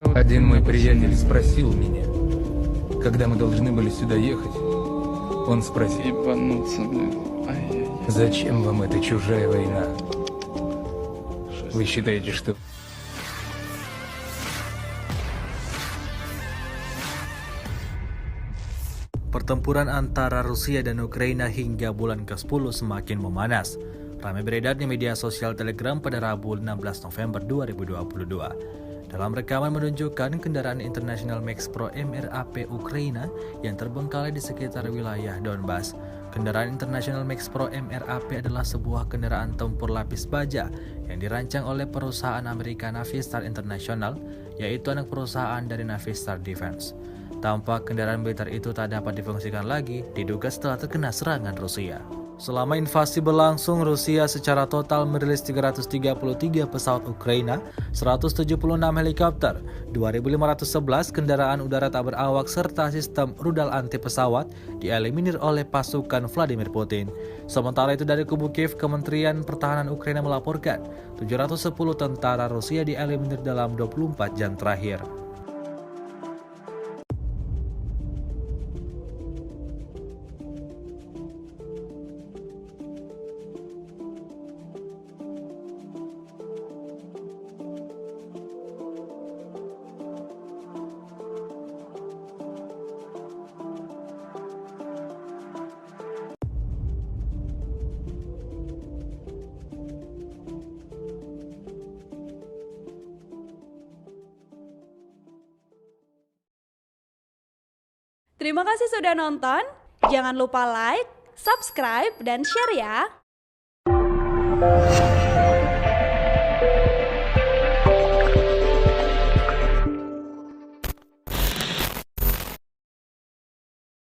Один мой приятель спросил меня, когда мы должны были сюда ехать. Он спросил, Ебануться, блин. Ай-яй-яй. зачем вам эта чужая война? Жесть. Вы считаете, что... Pertempuran antara Rusia dan Ukraina hingga bulan ke-10 semakin memanas. Ramai beredar di media sosial Telegram pada Rabu 16 November 2022. Dalam rekaman menunjukkan kendaraan International Max Pro MRAP Ukraina yang terbengkalai di sekitar wilayah Donbas. Kendaraan International Max Pro MRAP adalah sebuah kendaraan tempur lapis baja yang dirancang oleh perusahaan Amerika Navistar International, yaitu anak perusahaan dari Navistar Defense. Tampak kendaraan militer itu tak dapat difungsikan lagi, diduga setelah terkena serangan Rusia. Selama invasi berlangsung, Rusia secara total merilis 333 pesawat Ukraina, 176 helikopter, 2.511 kendaraan udara tak berawak serta sistem rudal anti pesawat dieliminir oleh pasukan Vladimir Putin. Sementara itu dari kubu Kiev, Kementerian Pertahanan Ukraina melaporkan 710 tentara Rusia dieliminir dalam 24 jam terakhir. Terima kasih sudah nonton. Jangan lupa like, subscribe, dan share ya.